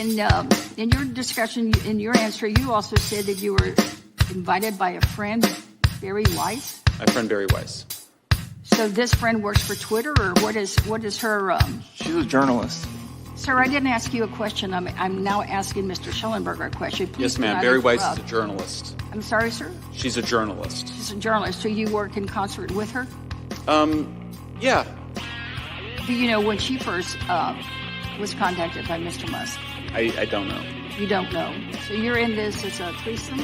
in your discussion, in your answer, you also said that you were invited by a friend, Barry Weiss. My friend Barry Weiss. So this friend works for Twitter, or what is her? She's a journalist. Sir, I didn't ask you a question. I'm now asking Mr. Schellenberger a question. Please Yes, ma'am. Barry Weiss is a journalist. I'm sorry, sir? She's a journalist. She's a journalist. So you work in concert with her? Yeah. Do you know when she first was contacted by Mr. Musk? I don't know. You don't know. So you're in this as a threesome?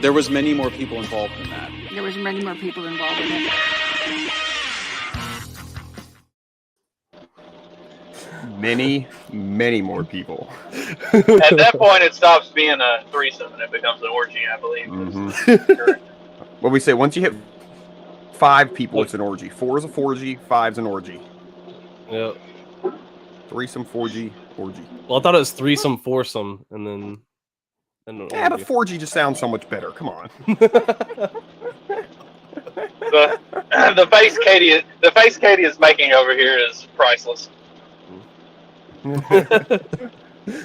There was many more people involved in that. There was many more people involved in it. Many more people. At that point, it stops being a threesome and it becomes an orgy, I believe. Mm-hmm. What we say, once you hit 5 people, it's an orgy. 4 is a 4G, 5's an orgy. Yep. Threesome, 4G, orgy. Well, I thought it was threesome, foursome, and then. Yeah, but 4G just sounds so much better. Come on. The face Katie is making over here is priceless.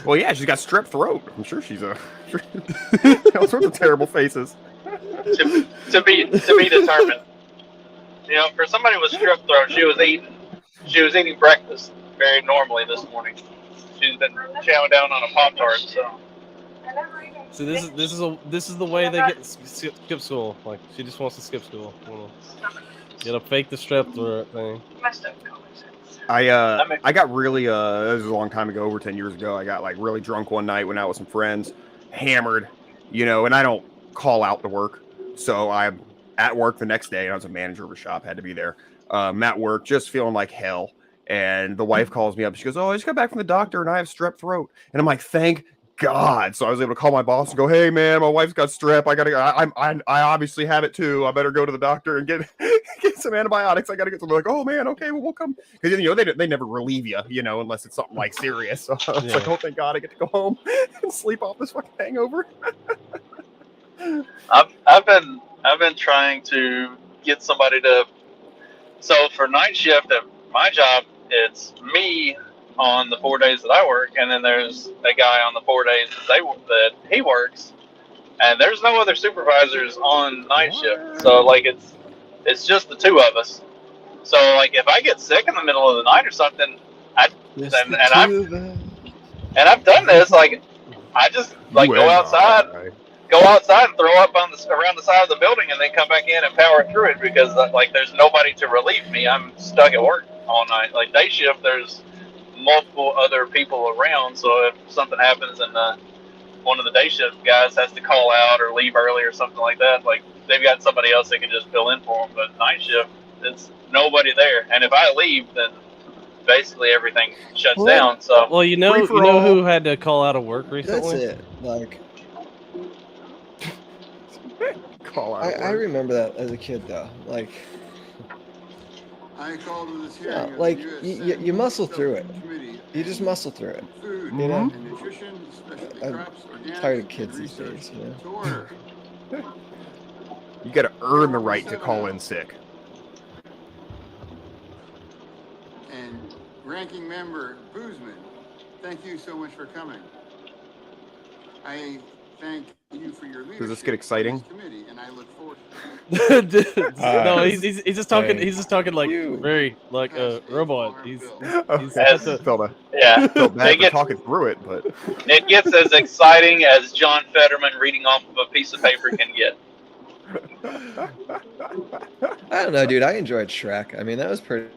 Well, yeah, she's got strep throat. I'm sure she's all sorts of terrible faces. To be determined. You know, for somebody with strep throat, she was eating breakfast very normally this morning. She's been chowing down on a Pop-Tart, so. So this is the way they skip school. Like, she just wants to skip school. You gotta fake the strep throat thing. I got really this was a long time ago, over 10 years ago. I got like really drunk one night, went out with some friends, hammered, and I don't call out to work, so I'm at work the next day. And I was a manager of a shop, had to be there. I'm at work, just feeling like hell, and the wife calls me up. She goes, "Oh, I just got back from the doctor, and I have strep throat." And I'm like, "Thank God!" So I was able to call my boss and go, "Hey, man, my wife's got strep. I obviously have it too. I better go to the doctor and get some antibiotics. I gotta get some." Like, "Oh man, okay, well we'll come," because they never relieve you, unless it's something like serious. So I was like, "Oh, thank God, I get to go home and sleep off this fucking hangover." I've been trying to get somebody to. So for night shift at my job, it's me on the 4 days that I work, and then there's a guy on the 4 days that he works, and there's no other supervisors on night shift. So like it's just the two of us. So like if I get sick in the middle of the night or something, I've done this. Like I just like go outside and throw up around the side of the building, and then come back in and power through it because like there's nobody to relieve me. I'm stuck at work all night. Like day shift, there's multiple other people around, so if something happens and one of the day shift guys has to call out or leave early or something like that, like they've got somebody else that can just fill in for them. But night shift, it's nobody there, and if I leave, then basically everything shuts down. So well, you know who had to call out of work recently? That's it. Like Call out. I remember that as a kid though. Like I called to this hearing. yeah, like you muscle through it. You just muscle through it. Food, you know? and nutrition, specialty I'm crops, organics, tired of kids and these days. research to order. You got to earn the right to call in sick. And Ranking Member Boozman, thank you so much for coming. I thank you for your leadership. Does this get exciting? in this committee, and I look forward No, he's just talking. He's just talking like very like a robot. He's felt yeah. bad for talking through it, but It gets as exciting as John Fetterman reading off of a piece of paper can get. I don't know, dude. I enjoyed Shrek. I mean, that was pretty,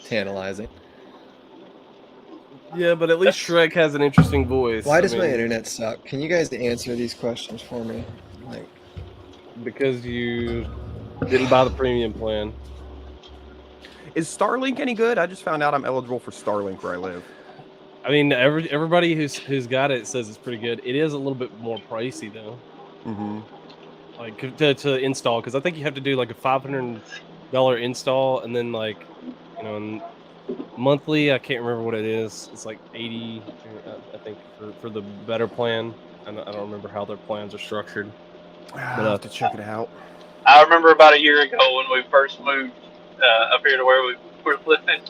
tantalizing. Yeah, but at least Shrek has an interesting voice. Why does my internet suck? Can you guys answer these questions for me? Like, because you didn't buy the premium plan. is Starlink any good? I just found out I'm eligible for Starlink where I live. I mean, everybody who's got it says it's pretty good. It is a little bit more pricey though. Mm-hmm. Like to install, because I think you have to do like a $500 install, and then like, monthly. I can't remember what it is. It's like $80, I think, for the better plan. I don't remember how their plans are structured. I'll have to check it out. I remember about a year ago when we first moved up here to where we were living,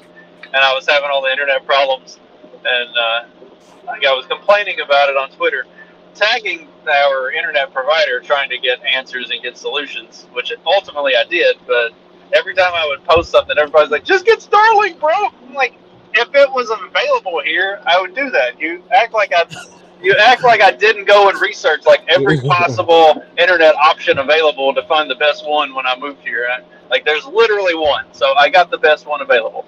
and I was having all the internet problems, and I was complaining about it on Twitter, tagging our internet provider, trying to get answers and get solutions, which ultimately I did. But every time I would post something, everybody's like, "Just get Starlink, bro." I'm like, if it was available here, I would do that. You act like I didn't go and research like every possible internet option available to find the best one when I moved here. Like, there's literally one, so I got the best one available.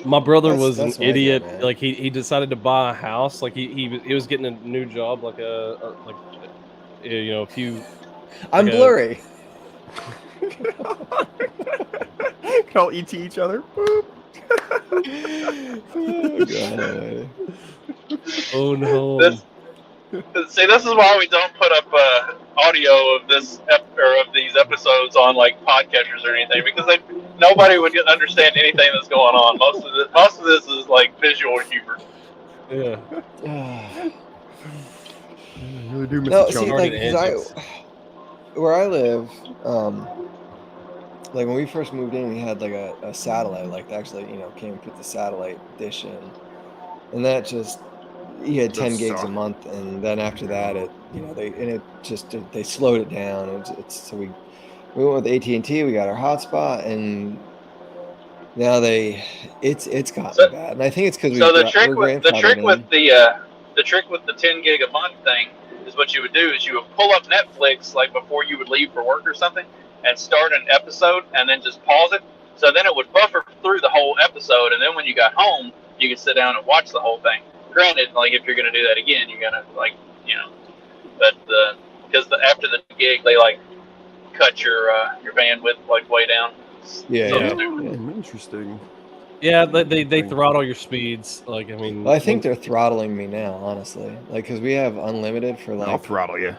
My brother was That's an what I get, idiot. man. Like he decided to buy a house. Like he was getting a new job. Like a few. I'm like a- blurry. Can all ET each other. Boop. Oh, God. Oh no. See, this is why we don't put up audio of of these episodes on like podcasters or anything, because nobody would understand anything that's going on. Most of this is like visual humor. Yeah. You really do miss No, a see, chunk. like, Retarded 'cause where I live, like when we first moved in, we had like a satellite, like actually, came and put the satellite dish in, and that just, you had 10 Those gigs a suck. month, and then after that, they slowed it down. So we went with AT&T, we got our hotspot, and now it's gotten So- bad, and I think it's because So the we're trick with the trick grandfathered with in. the trick with the 10 gig a month thing is what you would do is you would pull up Netflix like before you would leave for work or something, and start an episode and then just pause it. So then it would buffer through the whole episode, and then when you got home, you could sit down and watch the whole thing. Granted, like if you're gonna do that again, you're gonna but because after the gig they like cut your bandwidth like way down. Yeah, So yeah. stupid. Interesting. Yeah, they throttle your speeds. Like I mean, Well, I think they're throttling me now, honestly. Like, because we have unlimited for I'll like throttle you.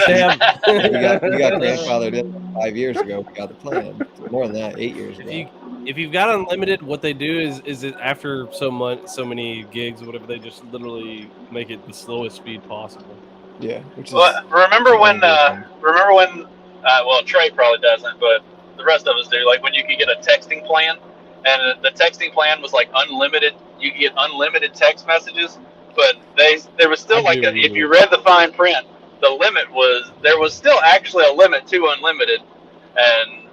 they have. we got grandfathered in 5 years ago. We got the plan. More than that, 8 years ago. If you've got unlimited, what they do is it after so many gigs or whatever, they just literally make it the slowest speed possible. Yeah, which is Well, remember when Amazing. well, Trey probably doesn't, but the rest of us do. Like when you could get a texting plan, and the texting plan was like unlimited. You could get unlimited text messages, but there was still I do if remember. you read the fine print, there was still actually a limit to unlimited. And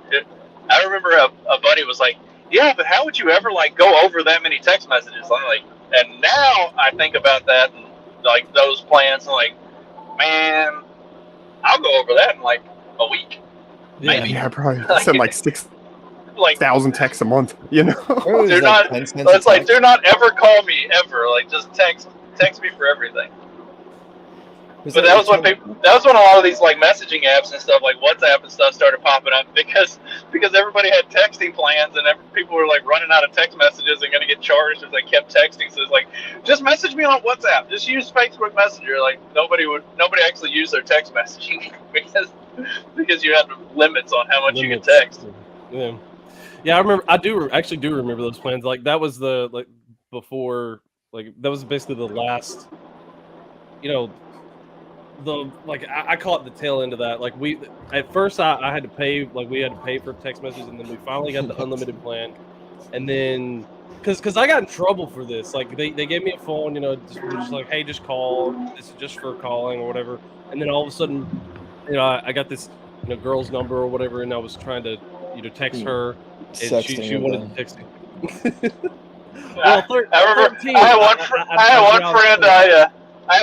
I remember a buddy was like, "Yeah, but how would you ever like go over that many text messages?" I'm like, and now I think about that and like those plans, and like, man, I'll go over that in like a week. Yeah. Maybe. Yeah, I probably send like 6,000 Like, texts a month. You know. Or it was do like not. 10 cents It's a like text. do not ever call me ever. Like just text me for everything. Was But that that was when like that was when a lot of these like messaging apps and stuff like WhatsApp and stuff started popping up because everybody had texting plans and people were like running out of text messages and going to get charged if they kept texting. So it's like, just message me on WhatsApp. Just use Facebook Messenger. Like nobody actually use their text messaging because you had limits on how much you could text. Yeah, yeah. I actually do remember those plans. Like that was before. Like that was basically the last. I call it the tail end of that. Like at first I had to pay, like we had to pay for text messages, and then we finally got the unlimited plan, and then because I got in trouble for this, like they gave me a phone, just like, hey, just call, this is just for calling or whatever, and then all of a sudden, I got this girl's number or whatever, and I was trying to text her, and sexting she with wanted them? to text me. Well, I remember 13, I had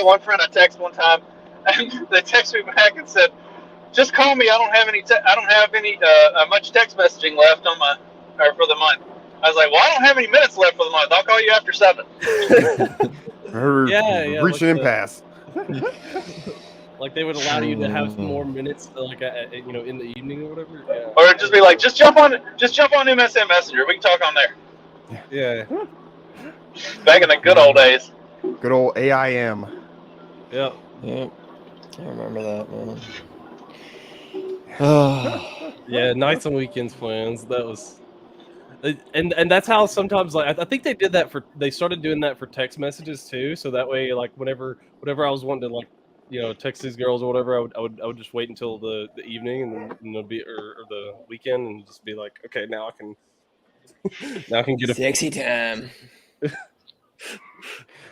one friend I texted one time, and they texted me back and said, "Just call me. I don't have any much text messaging left on for the month." I was like, "Well, I don't have any minutes left for the month. I'll call you after 7." Yeah, Reached an impasse. Like they would allow you to have more minutes, like in the evening or whatever. Yeah. Or it'd just be like, "Just jump on MSN Messenger. We can talk on there." Yeah. Back in the good old days. Good old AIM. Yeah. Yep. I remember that, man. Yeah. Nights and weekends plans. That was, and that's how sometimes like I think they did that they started doing that for text messages too. So that way, like whenever I was wanting to like text these girls or whatever, I would just wait until the evening and then it'd be or the weekend and just be like, okay, now I can get a Sexy time.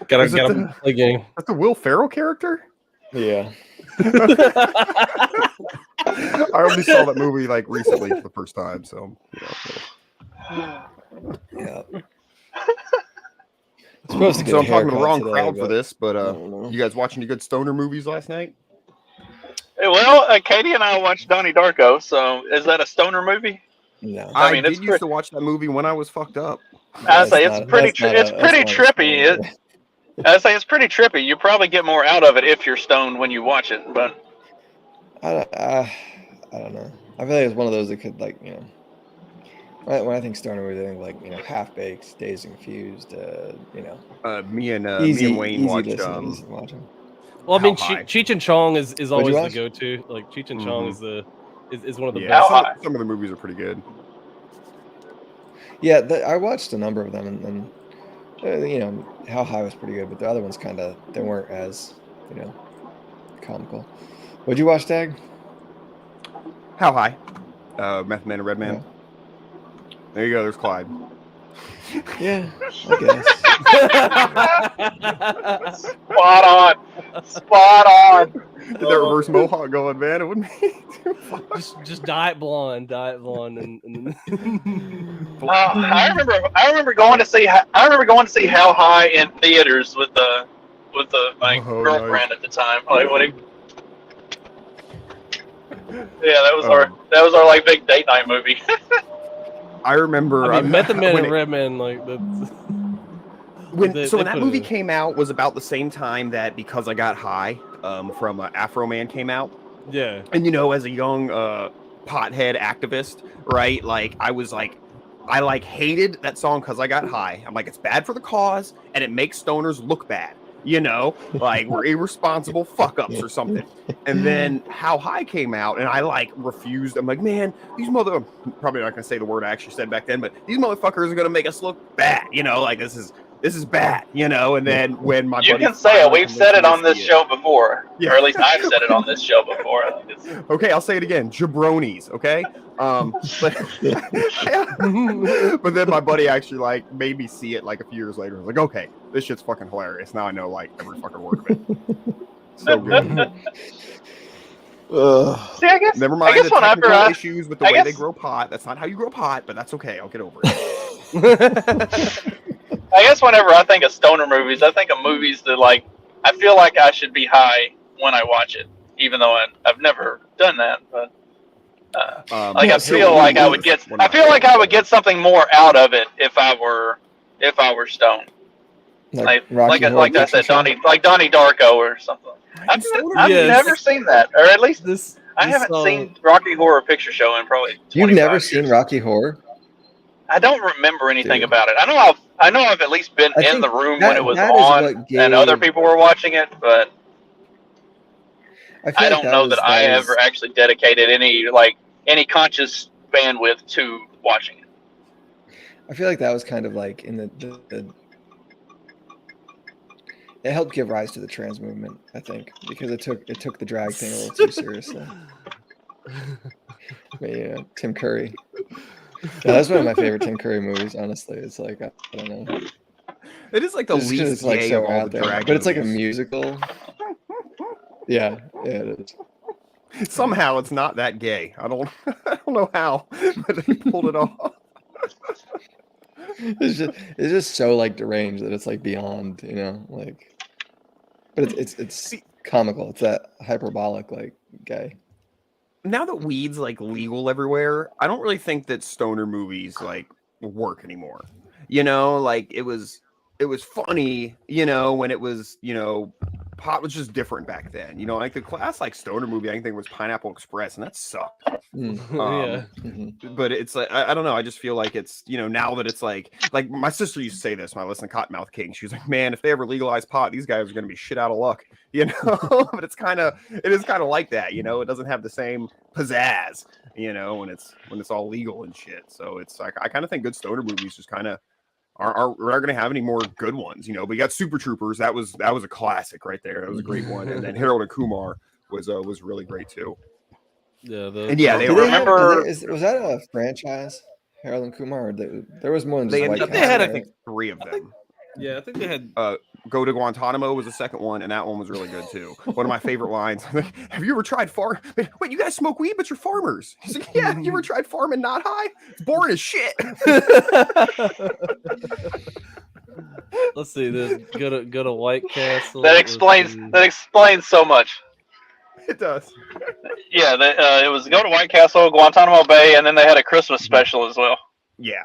gotta Is it gotta the- play a game. That's the Will Ferrell character. Yeah. I only saw that movie like recently for the first time, so Yeah. Supposed to get so a I'm talking to the haircut wrong today, crowd for but this. But I don't know. you guys watching any good stoner movies last night? Well, Katie and I watched Donnie Darko. So is that a stoner movie? No. I I mean, it's did used to watch that movie when I was fucked up. I say That's it's pretty. that's not It's a- pretty that's not a trippy. stoner. I say it's pretty trippy. You probably get more out of it if you're stoned when you watch it. But I don't know. I feel like it's one of those that could when I think stoner movies, I think Half Baked, Dazed and Confused. Me and Easy, Wayne easy watched. listeners watch 'em. Well, I mean, How High. Cheech and Chong is always the watch? go-to. Like Cheech and Chong is one of the Yeah, best. How High. some of the movies are pretty good. Yeah, I watched a number of them, and How High was pretty good, but the other ones they weren't as comical. What'd you watch, Dag? How High? Meth Man and Red Man. Yeah. There you go. There's Clyde. Yeah, I guess. spot on, spot on. Did that reverse mohawk going, man? It wouldn't be too far. just diet blonde, and I remember going to see How High in theaters with my Oh, girlfriend nice. at the time. Like when he, yeah, that was our like big date night movie. I remember. I mean, Method Man when and it- Red Man, like that's. when They that put movie it- came out was about the same time that Because I Got High from Afro Man came out. Yeah. And as a young pothead activist, right? Like I was like, I like hated that song Because I Got High. I'm like, it's bad for the cause and it makes stoners look bad. Like we're irresponsible fuck ups or something. And then How High came out and I like refused. I'm like, man, these probably not gonna say the word I actually said back then, but these motherfuckers are gonna make us look bad, like this is bad, And then when my You buddy can say it. finally We've said it convinced on me to this see show before, Yeah. or at least I've said it on this show before. Okay, I'll say it again. Jabronis, okay? But then my buddy actually like made me see it like a few years later. I was like, okay, this shit's fucking hilarious. Now I know like every fucking word of it. So good. Ugh. See, I guess Never mind guess the whenever technical I- issues with the I way they guess- grow pot. That's not how you grow pot, but that's okay. I'll get over it. I guess whenever I think of stoner movies, I think of movies that like I feel like I should be high when I watch it, even though I've never done that. But like I so feel like I would we're get not- I feel like I would get something more out of it if I were stoned. Like Rocky Horror like I Picture said, Show? Donnie Darko or something. I've Yes. never seen that, or at least This I this, haven't seen Rocky Horror Picture Show in probably. You've 25 never years. seen Rocky Horror? I don't remember anything Dude. about it. I know I've at least been I in think the room that- when it was that is on, what and other gave- people were watching it, but feel I like don't know that I was- ever actually dedicated any conscious bandwidth to watching it. I feel like that was kind of like in the it helped give rise to the trans movement, I think, because it took the drag thing a little too seriously. But yeah, Tim Curry. Yeah, that's one of my favorite Tim Curry movies, honestly. It's like I don't know. It is like the Just 'cause least it's like gay so of all out the there. drag But it's like a movies. musical. Yeah, it is. Somehow it's not that gay. I don't know how, but they pulled it off. It's just so like deranged that it's like beyond, like. But it's comical. It's that hyperbolic like gay. Now that weed's like legal everywhere, I don't really think that stoner movies like work anymore. Like it was funny, when it was, pot was just different back then. Like the class like stoner movie I think was Pineapple Express, and that sucked. Mm. yeah. Mhm. But it's like I don't know. I just feel like it's now that it's like my sister used to say this when I listened to Cottonmouth King. She was like, "Man, if they ever legalize pot, these guys are gonna be shit out of luck." But it is kind of like that. It doesn't have the same pizzazz. When it's all legal and shit. So it's like I kind of think good stoner movies just kind of we're not going to have any more good ones, you know. But we got Super Troopers. That was a classic right there. That was a great one. And then Harold and Kumar was really great too. Yeah, And yeah, they Did were. was that a franchise? Harold and Kumar. Or there was more than just They White had, Castle, I right? think, 3 of them. yeah. I think they had. Go to Guantanamo was the second one, and that one was really good too. One of my favorite lines. Have you ever tried Wait, you guys smoke weed, but you're farmers. He's like, yeah. You ever tried farming not high? It's boring as shit. Let's see. Go to White Castle. That explains so much. It does. Yeah, it was go to White Castle, Guantanamo Bay, and then they had a Christmas special as well. Yeah.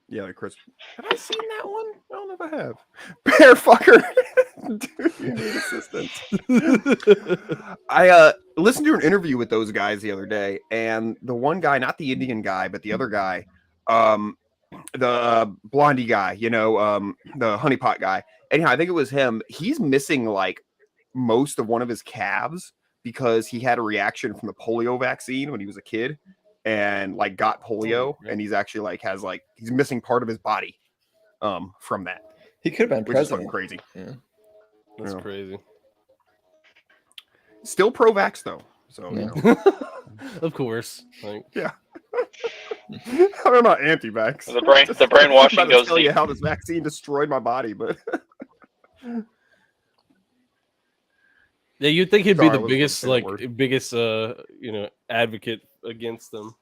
Yeah, like Chris. Have I seen that one? I don't know if I have. Bear fucker. Dude, you need assistance. I listened to an interview with those guys the other day, and the one guy, not the Indian guy, but the other guy, the blondie guy, you know, the honeypot guy. Anyhow, I think it was him. He's missing like most of one of his calves because he had a reaction from the polio vaccine when he was a kid. And like got polio, and he's actually like he's missing part of his body, from that. He could have been Which is president. fucking crazy. Yeah. That's Yeah. crazy. Still pro-vax though, so Yeah. you know. Of course. Like, Yeah. I'm not anti-vax. The brainwashing I'm about to goes tell you deep. how this vaccine destroyed my body, but yeah, you'd think he'd Sorry, be I the wasn't biggest, gonna say the biggest, advocate against them.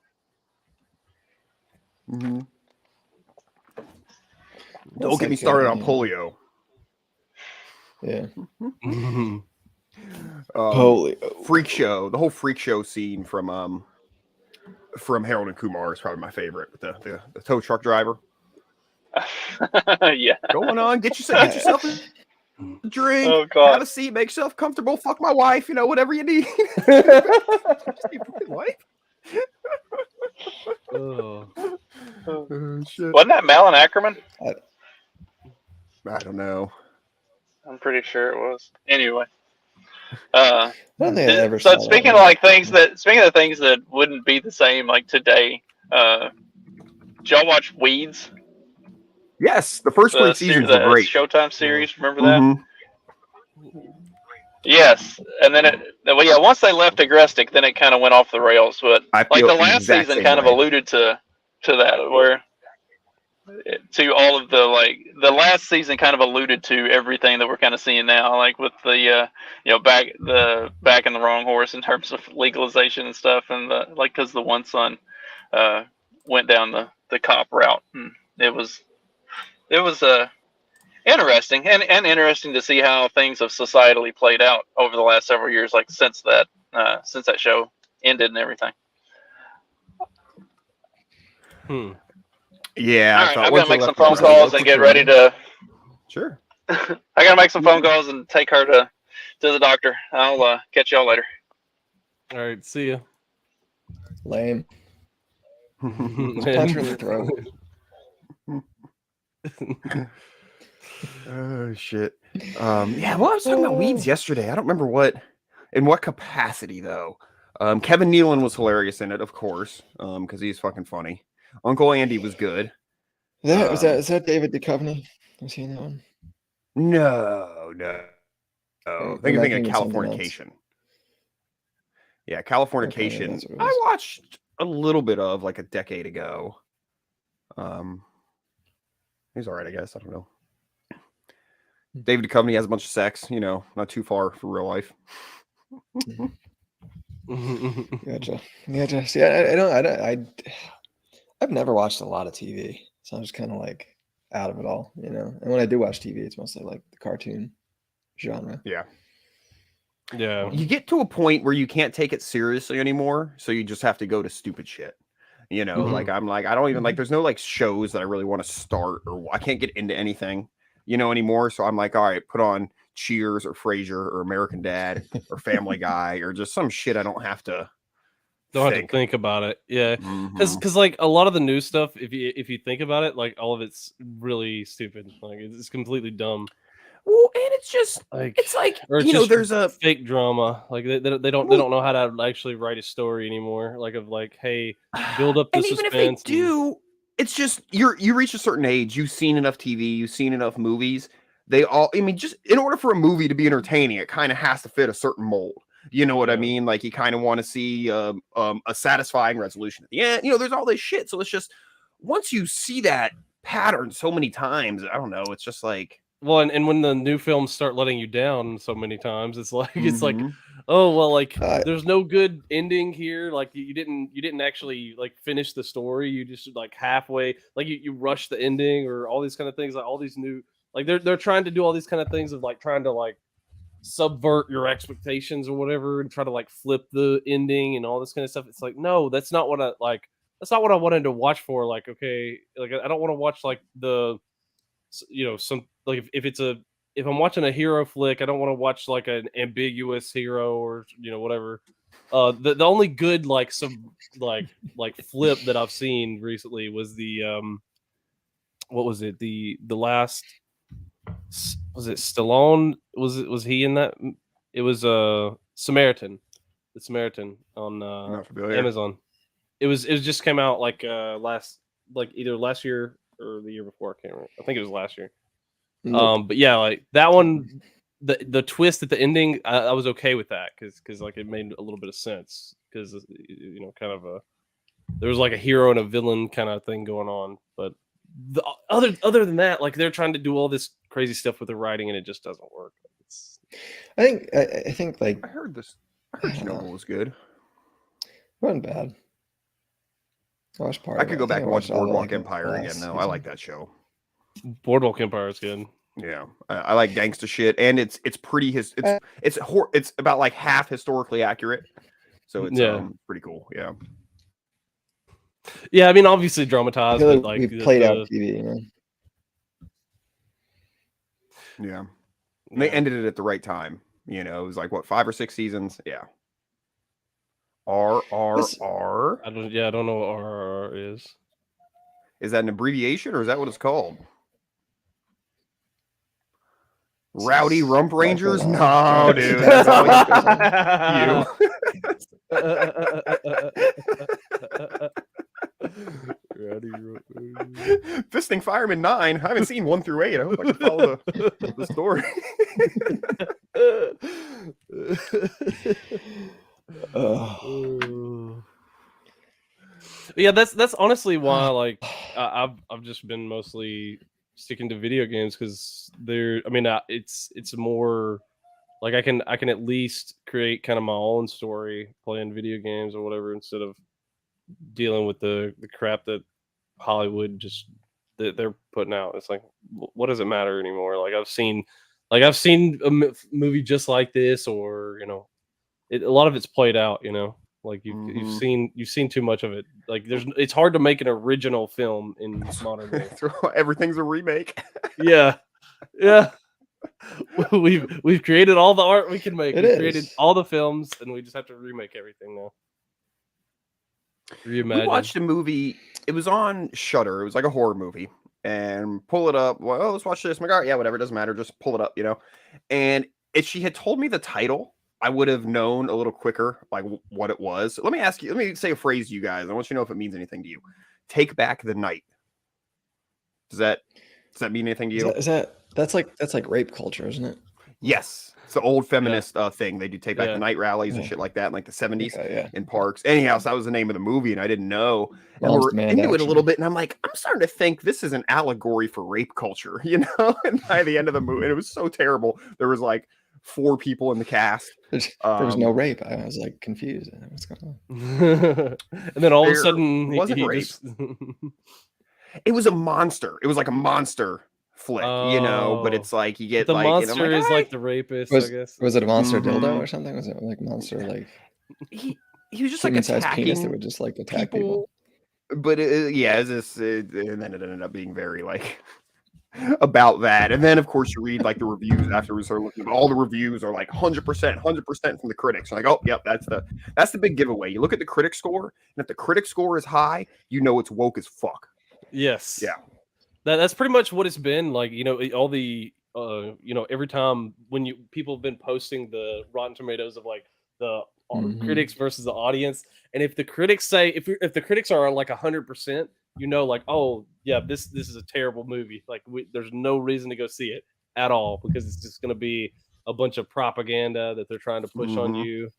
don't get me started on polio. Yeah. Polio. Freak Show. The whole Freak Show scene from Harold and Kumar is probably my favorite. With the tow truck driver. Yeah. Going on, get yourself a drink, Oh, God. have a seat, make yourself comfortable, fuck my wife, you know, whatever you need. Wife? Oh. Oh, shit. Wasn't that Malin Ackerman? I don't know. I'm pretty sure it was. Anyway. I don't think I ever So saw speaking that of like things that wouldn't be the same like today, did y'all watch Weeds? Yes, the first 3 seasons the were great. Showtime series, remember that? Mhm. Yes, and then once they left Agrestic, then it kind of went off the rails. But I like feel the the last exact season same kind of way. alluded to that, where to all of the last season kind of alluded to everything that we're kind of seeing now, like with the back in the wrong horse in terms of legalization and stuff, and because the one son went down the cop route, and it was interesting and interesting to see how things have societally played out over the last several years, like since that show ended and everything. Yeah. All right, I'm gonna make some phone calls and get ready to. Sure. I gotta make some phone calls and take her to the doctor. I'll catch y'all later. All right, see ya. Lame. Punch her in the throat. Oh shit. Yeah, well, I was talking about Weeds yesterday. I don't remember in what capacity though. Kevin Nealon was hilarious in it, of course, because he's fucking funny. Uncle Andy was good. Is that David Duchovny? Was he in that one? No. I think you're thinking of something else. Californication. Yeah, Californication. that's what it I was. watched a little bit of like a decade ago. He's all right, I guess. I don't know. David Duchovny has a bunch of sex, not too far for real life. Gotcha. See, I've never watched a lot of TV, so I'm just kind of like out of it all, And when I do watch TV, it's mostly like the cartoon genre. Yeah. Yeah. You get to a point where you can't take it seriously anymore, so you just have to go to stupid shit. Like I don't even like, there's no like shows that I really want to start, or I can't get into anything, anymore. So I'm like, all right, put on Cheers or Frasier or American Dad or Family Guy or just some shit I don't have to Don't have to think about it. Yeah. Mhm. Because like a lot of the new stuff, if you think about it, like all of it's really stupid. Like it's completely dumb. Well, and it's just Like it's like or it's just there's a fake drama. Like they don't know how to actually write a story anymore. Like of like, hey, build up the and even if they suspense. do, it's just you reach a certain age, you've seen enough TV, you've seen enough movies. They all, I mean, just in order for a movie to be entertaining, it kind of has to fit a certain mold. You know what I Yeah. mean? Like you kind of want to see a satisfying resolution at the end. You know, there's all this shit. So it's just once you see that pattern so many times, I don't know. It's just like, Well, and when the new films start letting you down so many times, it's like Mhm. oh well, like Uh, there's no good ending here. Like you didn't actually like finish the story. You just like halfway, like you rush the ending or all these kind of things. Like all these new, like they're trying to do all these kind of things of like trying to like subvert your expectations or whatever and try to like flip the ending and all this kind of stuff. It's like no, that's not what I like. That's not what I wanted to watch for. Like okay, like I don't want to watch like some like if I'm watching a hero flick, I don't want to watch like an ambiguous hero or whatever. The only good like some like flip that I've seen recently was the what was it the last was it Stallone was he in that? It was Samaritan, the Samaritan on I'm not familiar. Amazon. It just came out like last like either last year or the year before. I can't remember. I think it was last year. Nope. But yeah, like that one, the twist at the ending, I was okay with that because like it made a little bit of sense because kind of there was like a hero and a villain kind of thing going on. But the other than that, like they're trying to do all this crazy stuff with the writing and it just doesn't work. I think like I heard Chernobyl was good. it wasn't bad. I watched part. I of could it. go think back I and watch watched all of, Boardwalk like, Empire last again, though. I season. like that show. Boardwalk Empire is good. Yeah, I like gangsta shit, and it's pretty it's about like half historically accurate, so it's Yeah. pretty cool. Yeah, Yeah, I mean obviously I dramatized, feel but like like we played out TV. yeah. And they ended it at the right time. You know, it was like what 5 or 6 seasons. Yeah. RRR. I don't know what RRR is. Is that an abbreviation or is that what it's called? Rowdy Rump Rangers? Rifle No, Launch. dude. That's Fisting Fireman 9. I haven't seen 1 through 8. I hope I can follow the story. Yeah, that's honestly why like I've just been mostly sticking to video games because it's more like I can at least create kind of my own story playing video games or whatever instead of dealing with the crap that Hollywood just that they're putting out. It's like what does it matter anymore? Like I've seen a movie just like this, or a lot of it's played out. Like you've seen too much of it. Like it's hard to make an original film in modern day. Everything's a remake. Yeah. We've created all the art we can make. We've created all the films, and we just have to remake everything now. Reimagine. We watched a movie. It was on Shudder. It was like a horror movie. And pull it up. Well, let's watch this. I'm like, all right, yeah, whatever. It doesn't matter. Just pull it up, And if she had told me the title, I would have known a little quicker, like what it was. Let me ask you. Let me say a phrase to you guys. I want you to know if it means anything to you. Take back the night. Does that mean anything to you? That's like rape culture, isn't it? Yes. It's the old feminist thing. They do take back the night rallies and shit like that in like the 70s in parks. Anyhow, so that was the name of the movie, and I didn't know. And we're into it a little bit, and I'm like, I'm starting to think this is an allegory for rape culture, And by the end of the movie, and it was so terrible. There was like 4 people in the cast. There was no rape. I was like confused. What's going on? And then all of a sudden, wasn't rape. It was a monster. It was like a monster flick, but it's like you get the like monster is like the rapist. I guess was it a monster dildo or something? Was it like monster like he was just like attacking penis that would just like attack people. But and then it ended up being very like about that. And then of course you read like the reviews afterwards. Are looking, all the reviews are like 100% from the critics. Like, oh, yep, that's the big giveaway. You look at the critic score, and if the critic score is high, it's woke as fuck. Yes. Yeah. That's pretty much what it's been like. All the every time when people have been posting the Rotten Tomatoes of like the critics versus the audience, and if the critics say if the critics are like 100%, you know, like, oh yeah, this is a terrible movie. Like there's no reason to go see it at all because it's just going to be a bunch of propaganda that they're trying to push on you.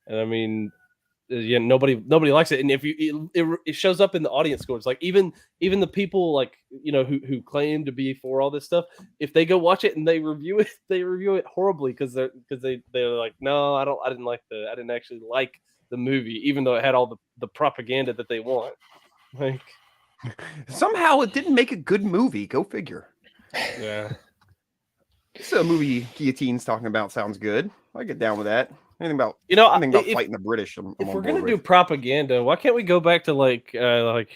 And I mean, yeah, nobody likes it. And if it shows up in the audience scores, like even the people like, you know, who claim to be for all this stuff, if they go watch it and they review it horribly because they're like, no, I didn't actually like the movie, even though it had all the propaganda that they want. Like Somehow it didn't make a good movie. Go figure. yeah. So a movie Guillotine's talking about sounds good. I get down with that. Anything about fighting the British. If we're gonna do propaganda, why can't we go back to like 50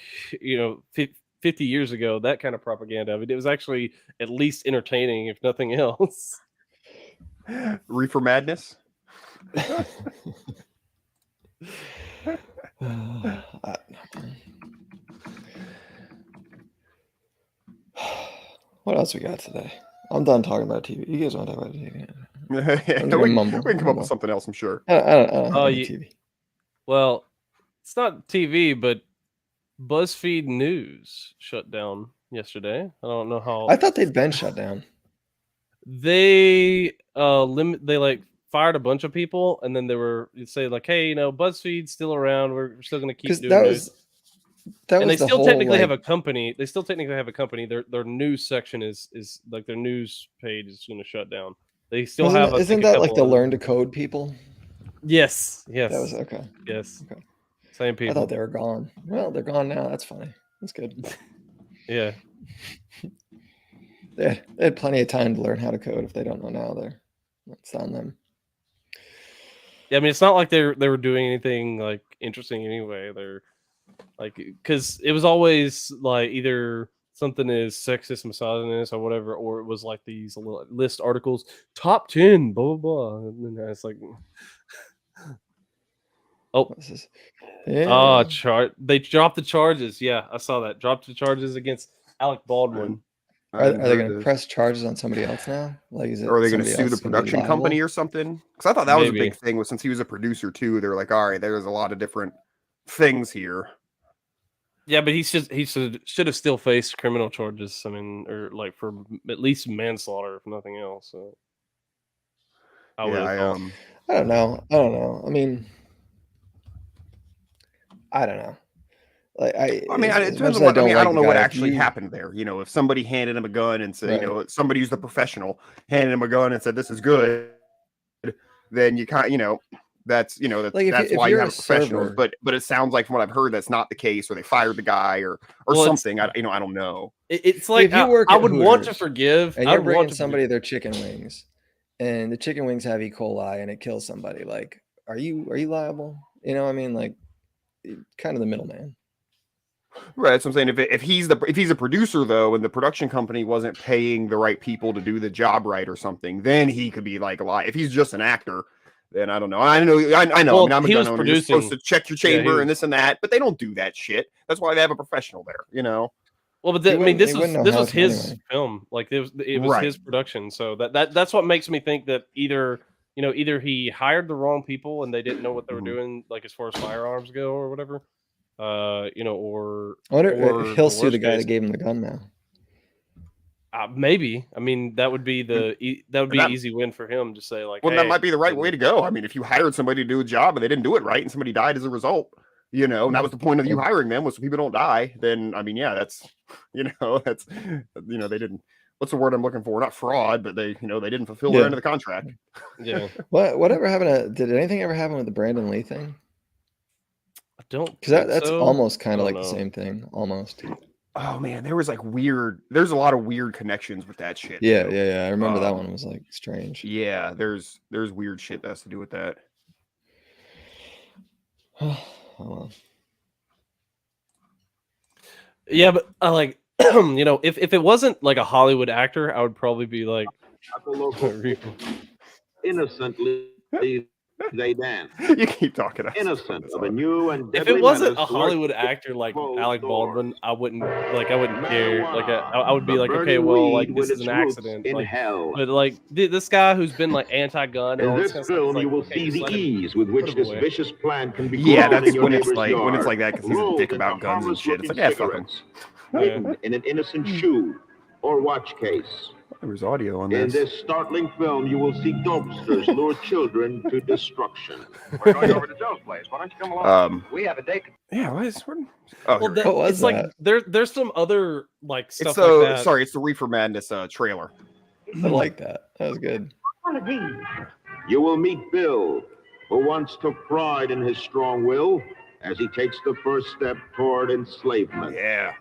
years ago? That kind of propaganda. I mean, it was actually at least entertaining, if nothing else. Reefer Madness. What else we got today? I'm done talking about TV. You guys want to talk about TV? We can come up with something else, I'm sure. I don't have any TV. Well, it's not TV, but BuzzFeed News shut down yesterday. I don't know how. I thought they'd been shut down. They like fired a bunch of people, and then they were say like, hey, you know, BuzzFeed's still around. We're still going to keep doing news. And they still technically have a company. They still technically have a company. Their news section is like their news page is going to shut down. They still have. Isn't that like the learn to code people? Yes. That was okay. Yes. Okay. Same people. I thought they were gone. Well, they're gone now. That's funny. That's good. Yeah. They had plenty of time to learn how to code. If they don't know now, it's on them. Yeah, I mean, it's not like they were doing anything like interesting anyway. They're like, because it was always like either something is sexist, misogynist, or whatever, or it was like these little list articles, top 10, blah blah blah, and then it's like, oh, they dropped the charges. Yeah, I saw that. Dropped the charges against Alec Baldwin. Are they going to press charges on somebody else now? Like, or are they going to sue the production company or something? Because I thought that was a big thing. Since he was a producer too, they're like, all right, there's a lot of different things here. Yeah, but he should have still faced criminal charges. I mean, or like for at least manslaughter, if nothing else. So. I don't know. I mean, I don't know. Like it depends on what. I mean, I don't know what actually happened there. You know, if somebody handed him a gun and said, you know, somebody who's the professional handed him a gun and said, "This is good," then you can't, you know. That's that's why you have professionals. But it sounds like from what I've heard, that's not the case, or they fired the guy, or something. I don't know. It's like I would want to forgive, and you're bringing somebody their chicken wings, and the chicken wings have E. coli, and it kills somebody. Like, are you liable? You know, I mean, like, kind of the middleman. Right. That's what I'm saying. If he's a producer though, and the production company wasn't paying the right people to do the job right or something, then he could be like a lie. If he's just an actor, then I don't know. I know. Well, I mean, I'm a gun owner. You're supposed to check your chamber and this and that, but they don't do that shit. That's why they have a professional there, you know. Well, but this was his film. Like it was his production. So that's what makes me think that either he hired the wrong people and they didn't know what they were doing, like as far as firearms go or whatever. Or I wonder if he'll sue the guy that gave him the gun now. Maybe. I mean, that would be an easy win for him to say like, well, that might be the right way to go. I mean, if you hired somebody to do a job and they didn't do it right and somebody died as a result, you know, and that was the point of you hiring them was so people don't die. Then I mean, yeah, that's they didn't. What's the word I'm looking for? Not fraud, but they didn't fulfill their end of the contract. Yeah. Whatever happened did anything ever happen with the Brandon Lee thing? I don't, because that's almost kind of like the same thing, almost. Oh man, there's a lot of weird connections with that shit. Yeah. I remember that one was like strange. Yeah, there's weird shit that has to do with that. Oh, well. Yeah, but I like if it wasn't like a Hollywood actor, I would probably be like innocently they dance. You keep talking. Innocent of a new and If deadly it wasn't menace a Hollywood lurking actor like closed Alec doors. Baldwin, I wouldn't care. Like I would be The like, okay, burning well, weed like this with is an its roots accident. in Like, hell. but like this guy who's been like anti-gun and all In this this kind of film, stuff, you will okay, see just the let him ease with put which him this away. vicious plan can be Yeah, grown in that's your when it's neighbor's like yard. when it's like that because he's a Rolled dick into about guns and shit. It's like, harmless-looking yeah, fuck him. cigarettes, hidden in an innocent shoe or watch case. There was audio on In this. this startling film, you will see dopesters lure children to destruction. We're going over to Joe's place. Why don't you come along? We have a date. Yeah, what is? Oh, Well, here. What was it's like that? there's some other like stuff It's like the that. sorry, it's the Reefer Madness trailer. I like that. That was good. You will meet Bill, who once took pride in his strong will as he takes the first step toward enslavement. Yeah,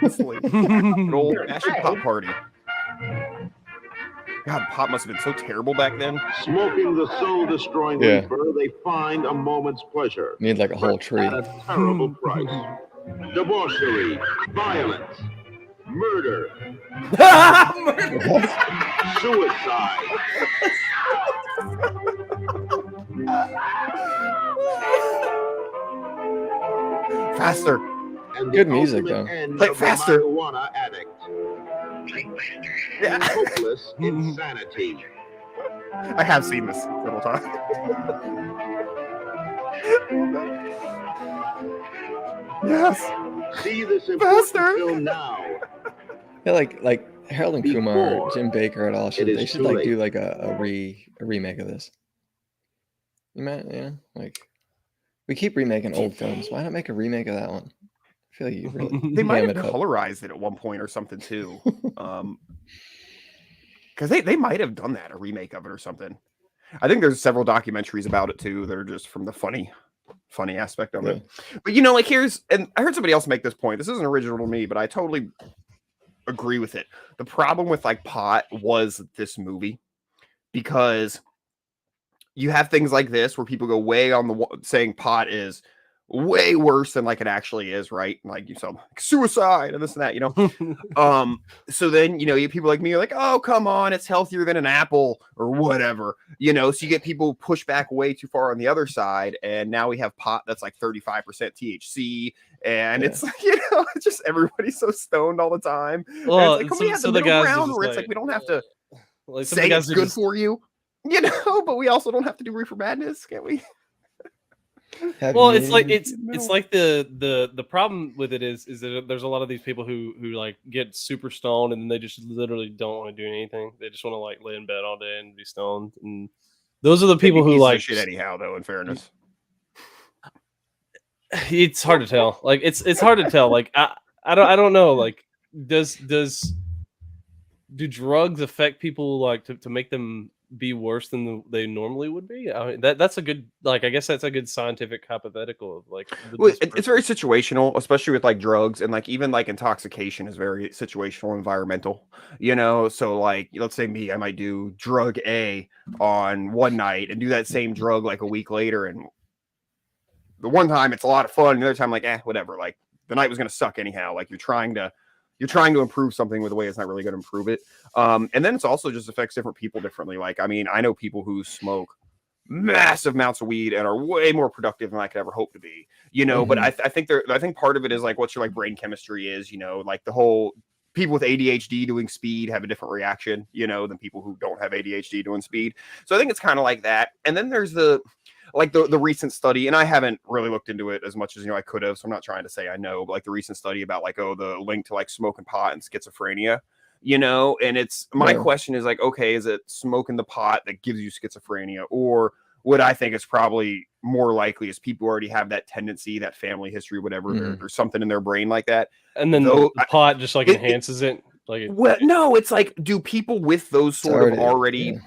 it's like an old fashioned pop party. God, pop must have been so terrible back then. Smoking the soul-destroying Yeah. reefer, they find a moment's pleasure. Need like a whole tree. At a terrible price. Debauchery, violence, murder, suicide. Faster. And the Good music, ultimate though. end Play of faster. the marijuana addict. And hopeless insanity. I have seen this several times. Yes. See this important Faster. film now. Yeah, like Harold and Kumar, Before Jim Baker, and all should it they is should too like late. do like a remake of this. You might, yeah, like we keep remaking old films. Why not make a remake of that one? I feel like you really They might ham have it up. colorized it at one point or something too. Because they might have done that, a remake of it or something. I think there's several documentaries about it too. They're just from the funny aspect of it. But you know, like and I heard somebody else make this point. This isn't original to me, but I totally agree with it. The problem with like pot was this movie because you have things like this where people go way on the saying pot is way worse than like it actually is, right? Like you saw like, suicide and this and that, you know. So then you know, you have people like me are like, oh come on, it's healthier than an apple or whatever, you know. So you get people push back way too far on the other side, and now we have pot that's like 35% THC, and it's like, you know, it's just everybody's so stoned all the time. Well, And it's like, can we have so the the middle guys are ground just where it's like- like we don't have to Like some say guys it's are good just- for you, you know, but we also don't have to do Reefer Madness, can we? Well, it's like Happy it's like the problem with it is that there's a lot of these people who like get super stoned and they just literally don't want to do anything. They just want to like lay in bed all day and be stoned. And those are the people who Pieces of like shit anyhow, though. In fairness, it's hard to tell. Like it's hard to tell. Like I don't know. Like do drugs affect people like to make them be worse than they normally would be? I mean, that's a good, like, I guess that's a good scientific hypothetical of like well, it's very situational, especially with like drugs, and like even like intoxication is very situational, environmental, you know. So like, let's say me, I might do drug A on one night and do that same drug like a week later, and the one time it's a lot of fun, the other time like whatever, like the night was gonna suck anyhow. Like you're trying to improve something with a way it's not really going to improve it. And then it's also just affects different people differently. Like, I mean, I know people who smoke massive amounts of weed and are way more productive than I could ever hope to be, you know, but I think part of it is like what your like brain chemistry is, you know, like the whole people with ADHD doing speed have a different reaction, you know, than people who don't have ADHD doing speed. So I think it's kind of like that. And then there's the recent study, and I haven't really looked into it as much as, you know, I could have. So I'm not trying to say I know, but like the recent study about like, the link to like smoking pot and schizophrenia, you know, and it's my question is like, okay, is it smoking the pot that gives you schizophrenia, or what I think is probably more likely is people already have that tendency, that family history, whatever, or something in their brain like that. And then the pot just like enhances it. Like, well, no, it's like, do people with those sort of already,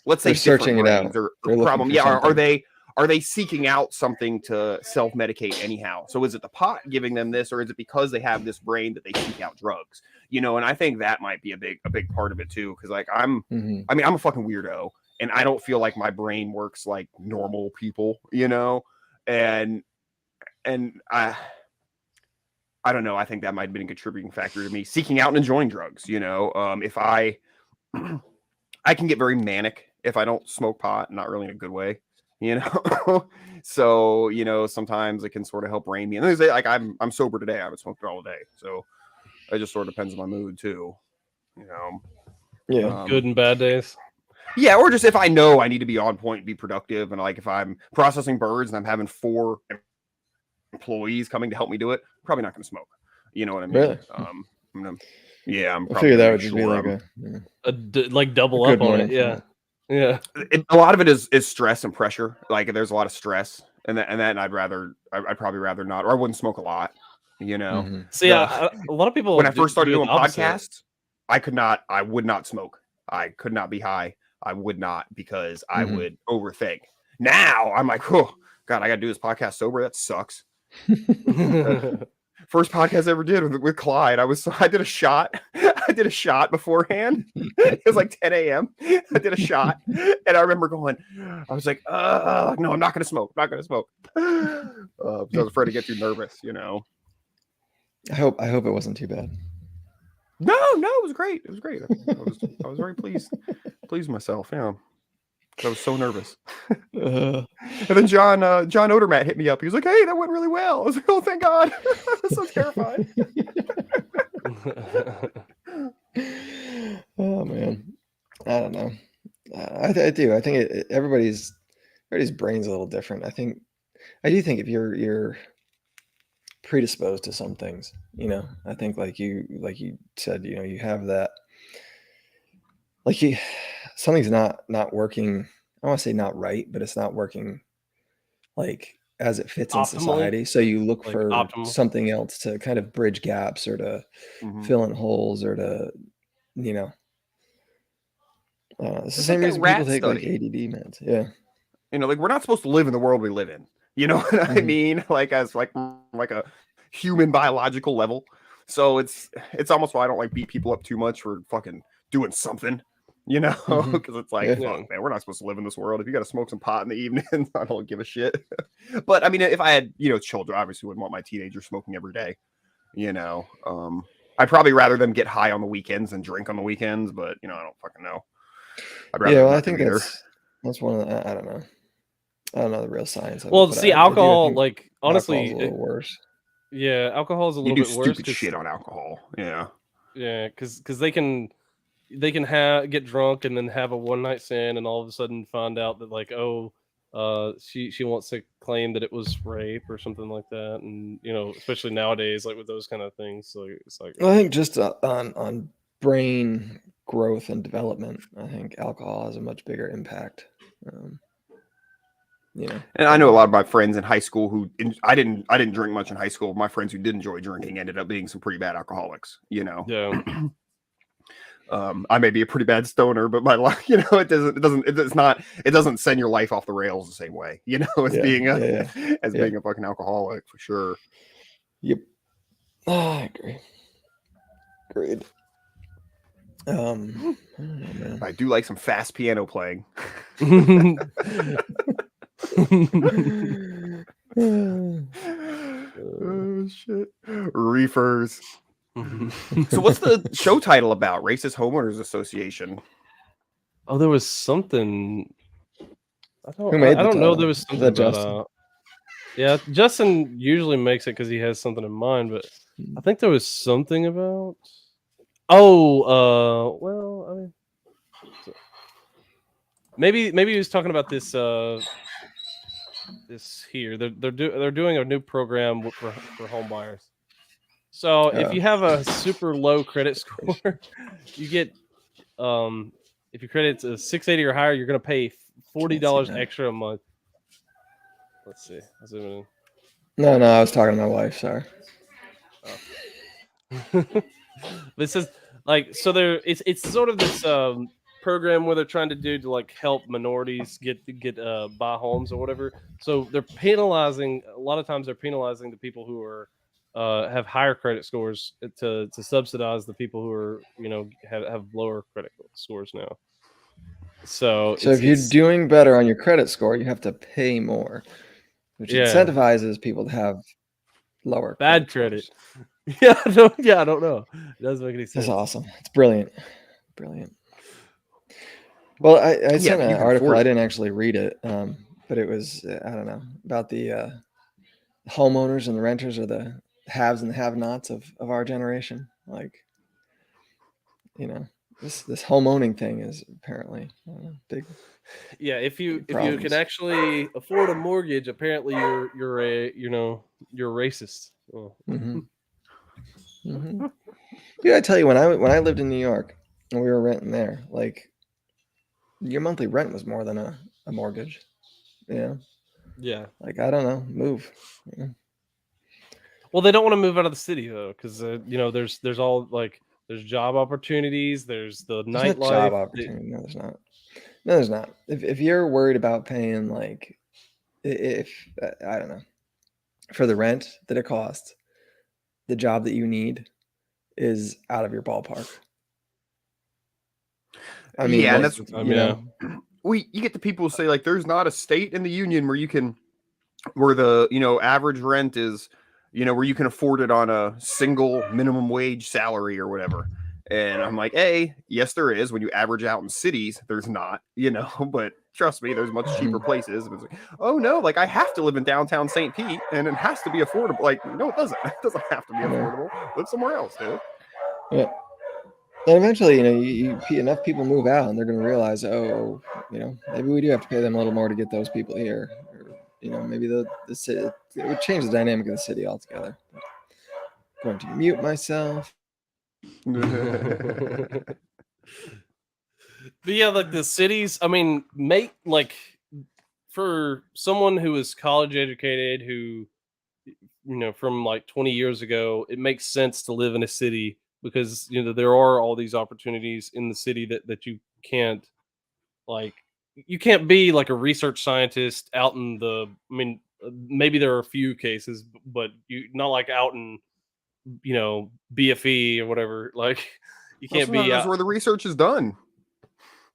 let's say, they're searching it out, or they're looking problem? for Yeah, something. are they seeking out something to self-medicate anyhow? So is it the pot giving them this, or is it because they have this brain that they seek out drugs? You know, and I think that might be a big part of it too. Because like I'm a fucking weirdo, and I don't feel like my brain works like normal people, you know, and I don't know. I think that might have been a contributing factor to me seeking out and enjoying drugs. You know, if I can get very manic if I don't smoke pot, not really in a good way. you know. So, you know, sometimes it can sort of help rein me. And there's like I'm sober today. I haven't smoked all day. So it just sort of depends on my mood too. You know. Yeah. Good and bad days. Yeah, or just if I know I need to be on point, be productive, and like if I'm processing birds and I'm having 4 employees coming to help me do it, I'm probably not going to smoke. You know what I mean? Really? I'm I probably figured that gonna would just be shore like them. Like double A up good on morning. it. Yeah. Yeah. A lot of it is stress and pressure. Like there's a lot of stress, and I'd probably rather not, or I wouldn't smoke a lot. You know. Mhm. See, a lot of people When I first started do doing the opposite. podcasts, I would not smoke. I could not be high. I would not, because I Mhm. would overthink. Now I'm like, oh God, I got to do this podcast sober. That sucks. First podcast I ever did with Clyde. I did a shot. I did a shot beforehand. It was like 10 a.m. I did a shot, and I remember going. I was like, no, I'm not gonna smoke. I'm not gonna smoke. Because I was afraid to get too nervous. You know. I hope it wasn't too bad. No, it was great. It was great. I was very pleased with myself. Yeah. I was so nervous. And then John Odermatt hit me up. He was like, "Hey, that went really well." I was like, "Oh, thank God." I was so terrified. Oh man, I don't know. I do. I think everybody's brain's a little different. I do think if you're predisposed to some things, you know, I think like you said, you know, you have that, like something's not working. I don't want to say not right, but it's not working like as it fits in Optimally? society. So you look Like for optimal? something else to kind of bridge gaps or to Mhm. fill in holes or to, you know. It's the It's same like that reason people rat take like study. ADD meds. Yeah. You know, like we're not supposed to live in the world we live in. You know what I Mhm. mean? Like as like a human biological level. So it's almost why I don't like beat people up too much for fucking doing something. You know, Mhm. because it's like, Yeah. fuck, man, we're not supposed to live in this world. If you got to smoke some pot in the evening, I don't give a shit. But I mean, if I had, you know, children, I obviously wouldn't want my teenager smoking every day. You know, I'd probably rather them get high on the weekends than drink on the weekends. But you know, I don't fucking know. I'd rather Yeah, them well, I not do think either. that's one of the, I don't know. I don't know the real science of Well, it, but see, I do alcohol, think like honestly, alcohol's a little worse. yeah, alcohol is a You little do bit worse. stupid shit on alcohol. Yeah. Yeah, because they can get drunk and then have a one night stand and all of a sudden find out that like, oh, she wants to claim that it was rape or something like that, and you know, especially nowadays, like with those kind of things, so it's like, I think just on brain growth and development, I think alcohol has a much bigger impact. You know, And I know a lot of my friends in high school who I didn't drink much in high school. My friends who did enjoy drinking ended up being some pretty bad alcoholics. You know. yeah. I may be a pretty bad stoner, but my life, you know, it doesn't send your life off the rails the same way, you know, as Yeah, being a yeah. being a fucking alcoholic for sure. Yep. I agree. Agreed. I don't know, man. I do like some fast piano playing. Oh shit. Reefers. So what's the show title about? Racist Homeowners Association. Oh, there was something. Who made I the don't know. title? There was Is something that about. Justin? Yeah, Justin usually makes it because he has something in mind, but I think there was something about. Oh, well, I mean, maybe he was talking about this. This here, they're doing a new program for home buyers. So if you have a super low credit score, you get if your credit's a 680 or higher, you're gonna pay $40 extra a month. Let's see. I'll zoom in. No, I was talking to my wife. Sorry. But it says like so there it's sort of this program where they're trying to do to like help minorities get buy homes or whatever. So they're penalizing a lot of times. They're penalizing the people who are have higher credit scores to subsidize the people who are, you know, have lower credit scores now. So if you're doing better on your credit score, you have to pay more, which incentivizes people to have lower bad credit. Yeah, I don't know. It doesn't make any sense. That's awesome. It's brilliant. Well, I sent an article. I didn't actually read it, but it was I don't know about the homeowners and the renters are the haves and the have-nots of our generation. Like, you know, this home owning thing is apparently big. Yeah, if you can problems. actually afford a mortgage, apparently you're a you're a racist. Oh. Mm-hmm. Mm-hmm. Dude, I tell you, when I lived in New York and we were renting there, like your monthly rent was more than a mortgage. You know, Yeah. like I don't know, move. You know? Well, they don't want to move out of the city though, because there's all like there's job opportunities, there's the There's not job nightlife. opportunity. No, there's not. No, there's not. If you're worried about paying like, if I don't know, for the rent that it costs, the job that you need is out of your ballpark. I mean, yeah, and like, that's you know, you get the people who say like there's not a state in the union where the average rent is where you can afford it on a single minimum wage salary or whatever. And I'm like, yes, there is. When you average out in cities, there's not, but trust me, there's much cheaper places. And it's like, oh no, like I have to live in downtown St. Pete and it has to be affordable. Like, no, it doesn't. It doesn't have to be affordable. Live somewhere else, dude. Yeah. And eventually, enough people move out and they're going to realize, maybe we do have to pay them a little more to get those people here. Or, maybe the city, it would change the dynamic of the city altogether. Going to mute myself. But yeah, like the cities, I mean, for someone who is college educated, who from like 20 years ago, it makes sense to live in a city because there are all these opportunities in the city that you can't be like a research scientist out in maybe there are a few cases, but you not like out in BFE or whatever. Like you can't be that's where the research is done.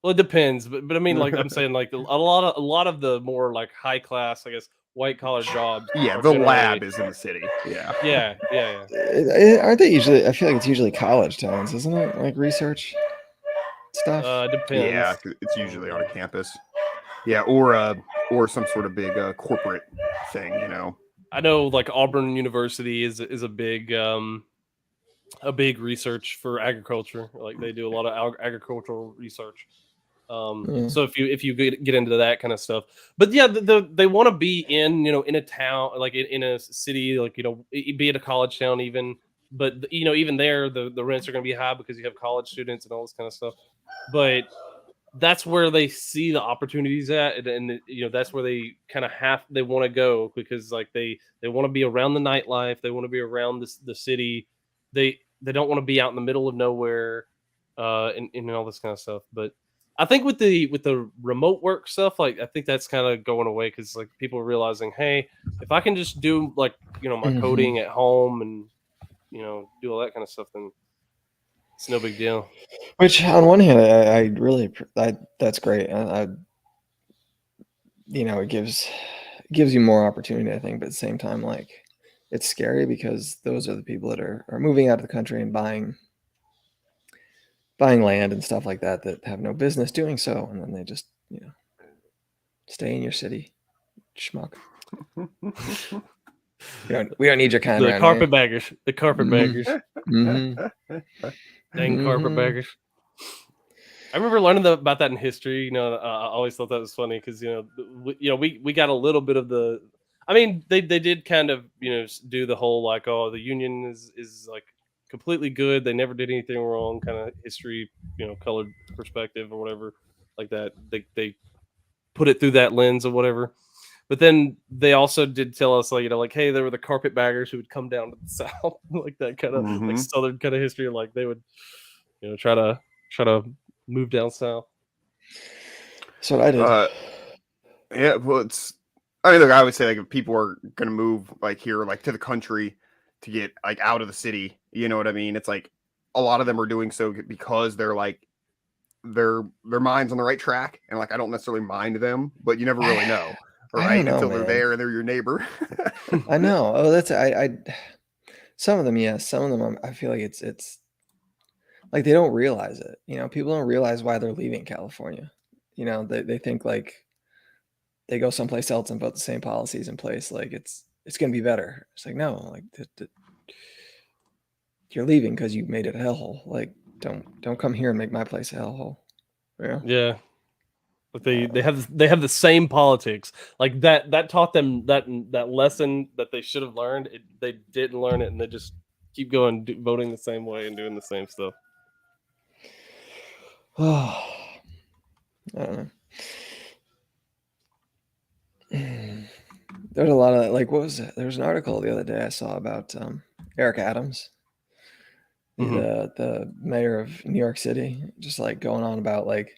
Well, it depends, but I mean, like I'm saying, like a lot of the more like high class, I guess, white collar jobs. Yeah, the lab is in the city. Yeah. Aren't they usually? I feel like it's usually college towns, isn't it? Like research stuff. Depends. Yeah, it's usually on a campus. Yeah, or some sort of big corporate thing. I know, like Auburn University is a big research for agriculture. Like they do a lot of agricultural research. So if you get into that kind of stuff, but yeah, they want to be in a town, like in a city, like be it a college town even, but even there the rents are going to be high because you have college students and all this kind of stuff. But that's where they see the opportunities at, and that's where they kind of they want to go because like they want to be around the nightlife, they want to be around the city, they don't want to be out in the middle of nowhere, and all this kind of stuff. But I think with the remote work stuff, like I think that's kind of going away because like people are realizing, hey, if I can just do like my coding at home and do all that kind of stuff, then it's no big deal. Which on one hand, I really that's great. It gives you more opportunity, I think, but at the same time, like it's scary because those are the people that are moving out of the country and buying land and stuff like that have no business doing so, and then they just stay in your city, schmuck. we don't need your kind. The carpetbaggers. The carpetbaggers. Mm-hmm. Dang carpetbaggers. I remember learning about that in history. I always thought that was funny because we got a little bit of the. I mean, they did kind of do the whole like, oh, the Union is like completely good. They never did anything wrong. Kind of history, colored perspective or whatever like that. They put it through that lens or whatever. But then they also did tell us like hey, there were the carpetbaggers who would come down to the South, like that kind of like Southern kind of history. Like they would try to move down south. So what I did. Yeah, well, look, I would say like if people are gonna move like here, like to the country to get like out of the city, you know what I mean? It's like a lot of them are doing so because they're like their mind's on the right track, and like I don't necessarily mind them, but you never really know. Right, until they're there and they're your neighbor. I know. Oh, that's I. Some of them, yes. Some of them, I feel like it's like they don't realize it. People don't realize why they're leaving California. They think like they go someplace else and put the same policies in place. Like it's going to be better. It's like, no, like you're leaving because you made it a hellhole. Like don't come here and make my place a hellhole. Yeah. Yeah. But they have the same politics. Like that taught them that lesson that they should have learned. They didn't learn it, and they just keep going, voting the same way and doing the same stuff. Oh, I don't know. There's a lot of like, what was it? There was an article the other day I saw about Eric Adams, the mayor of New York City, just like going on about like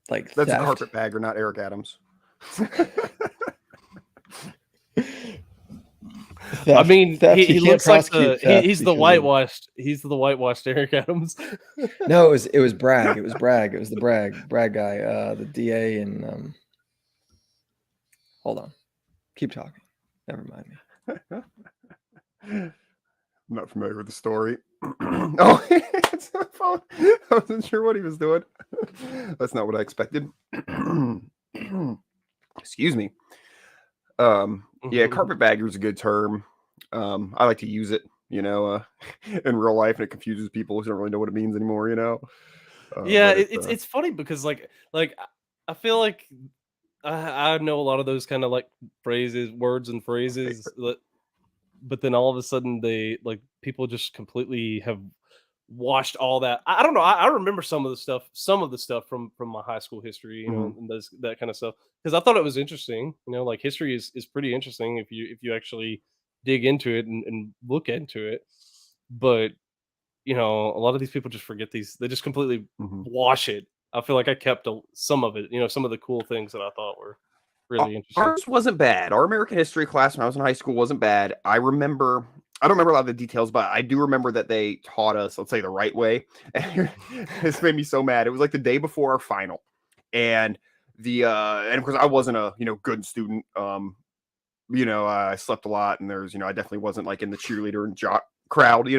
that's theft. a carpetbagger, not Eric Adams. I mean, he looks like he's the whitewashed. He's the whitewashed Eric Adams. No, it was Bragg. It was Bragg. It was the Bragg guy, the DA, and hold on, keep talking. Never mind me. I'm not familiar with the story. Oh, it's my phone. I wasn't sure what he was doing. That's not what I expected. Excuse me. Yeah, carpetbagger is a good term. I like to use it, in real life, and it confuses people who don't really know what it means anymore, Yeah, it's funny because like I feel like I know a lot of those kind of like words and phrases, but then all of a sudden people just completely have washed all that. I don't know. I remember some of the stuff from my high school history, and that kind of stuff, because I thought it was interesting. Like history is pretty interesting if you actually dig into it and look into it. But a lot of these people just forget these. They just completely wash it. I feel like I kept some of it. Some of the cool things that I thought were really interesting. Ours wasn't bad. Our American history class when I was in high school wasn't bad. I don't remember a lot of the details, but I do remember that they taught us, let's say, the right way. And this made me so mad. It was like the day before our final, and and of course I wasn't a good student. I slept a lot, and there's I definitely wasn't like in the cheerleader and jock crowd,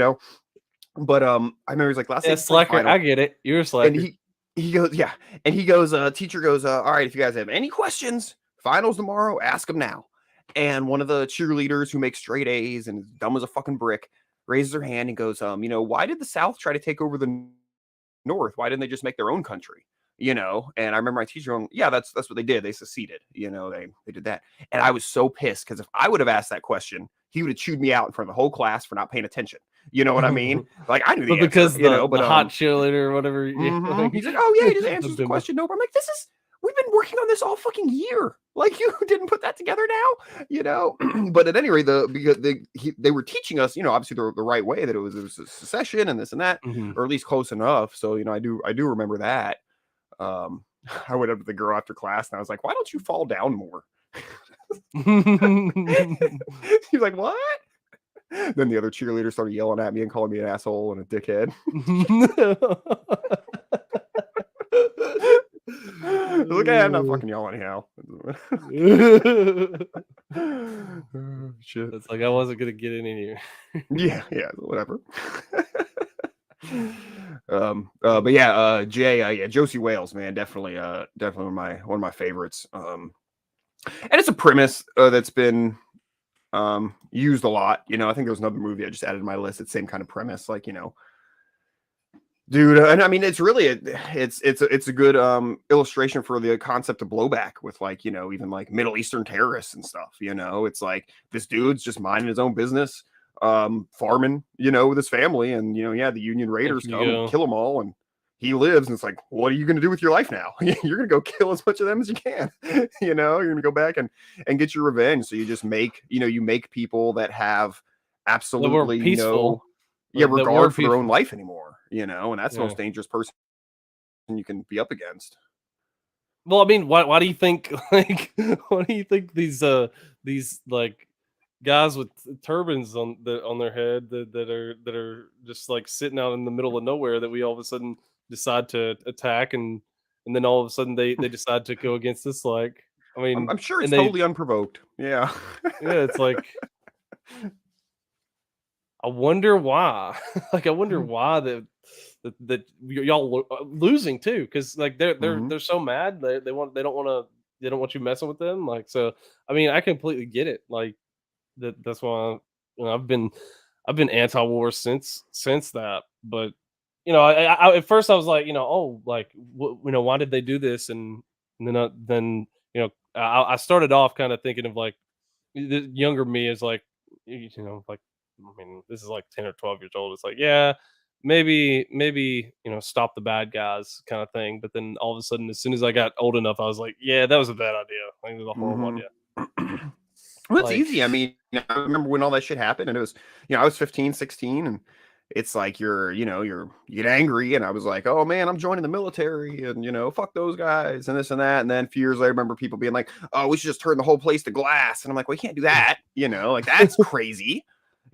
But I remember he's like last day slacker. I get it. You're a slacker. And he goes, yeah, and he goes, teacher goes, all right, if you guys have any questions, finals tomorrow, ask them now. And one of the cheerleaders who makes straight A's and is dumb as a fucking brick raises her hand and goes, why did the South try to take over the North? Why didn't they just make their own country? And I remember my teacher going, yeah, that's what they did. They seceded, they did that. And I was so pissed because if I would have asked that question, he would have chewed me out in front of the whole class for not paying attention. You know what I mean? Like I knew the answer, because the hot cheerleader or whatever. He's like, oh yeah, he just answers the question. No, but I'm like, we've been working on this all fucking year. Like you didn't put that together now, But at any rate, they were teaching us, obviously the right way, that it was a secession and this and that, or at least close enough. So I do remember that. I went up to the girl after class and I was like, why don't you fall down more? He's like, what? Then the other cheerleader started yelling at me and calling me an asshole and a dickhead. Look, I'm not fucking yelling anyhow. Shit. It's like I wasn't gonna get in here. yeah, whatever. But yeah, Jay, Josie Wales, man, definitely one of my favorites. And it's a premise that's been used a lot. I think there was another movie I just added to my list. It's same kind of premise, like dude. And I mean, it's really it's a good illustration for the concept of blowback with like even like Middle Eastern terrorists and stuff. It's like this dude's just minding his own business, farming, with his family, and the Union Raiders come and kill them all, and he lives, and it's like, what are you going to do with your life now? You're going to go kill as much of them as you can. You're going to go back and get your revenge. So you just make, you make people that have absolutely no regard for their own life anymore, and that's the most dangerous person you can be up against. Well, I mean, why do you think these like guys with turbans on their head that are just like sitting out in the middle of nowhere, that we all of a sudden decide to attack, and then all of a sudden they decide to go against this? Like, I mean, I'm sure it's totally unprovoked. Yeah. Yeah, it's like, I wonder why. Like, I wonder why that y'all losing too, because like they're so mad they don't want you messing with them. Like, so I mean, I completely get it. Like that's why I've been anti-war since that. But I at first I was like, oh, like why did they do this? And then I started off kind of thinking of like the younger me is like, like, I mean, this is like 10 or 12 years old. It's like, yeah, maybe, stop the bad guys kind of thing. But then all of a sudden, as soon as I got old enough, I was like, yeah, that was a bad idea. I think it was a horrible idea. Well, it's easy. I mean, I remember when all that shit happened, and it was, I was 15, 16, and it's like you get angry, and I was like, oh man, I'm joining the military, and fuck those guys, and this and that. And then a few years later, I remember people being like, oh, we should just turn the whole place to glass, and I'm like, well, you can't do that, like that's crazy,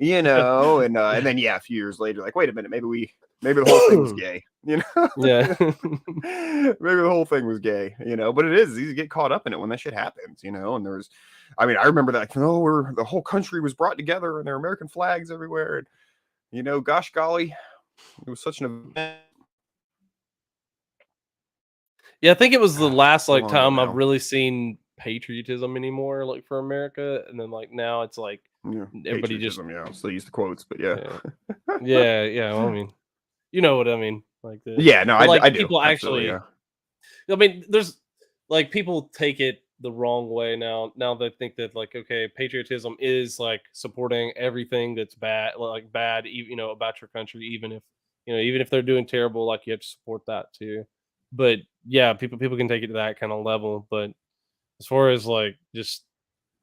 and then yeah, a few years later, like, wait a minute, maybe the whole thing was gay, Yeah. maybe the whole thing was gay, but it is easy to get caught up in it when that shit happens, and there's, I mean, I remember that, the whole country was brought together and there were American flags everywhere, and gosh golly, it was such an event. Yeah, I think it was the last Long time ago I've now. really seen patriotism anymore, like for America, and then like now it's like everybody just I'll still use the quotes, but yeah. Well, I mean, you know what I mean, like No, I do. People Absolutely, actually. I mean, there's like people take it the wrong way now. Now they think that like, okay, patriotism is like supporting everything that's bad, about your country, even if they're doing terrible, like you have to support that too. But yeah, people can take it to that kind of level. But as far as like just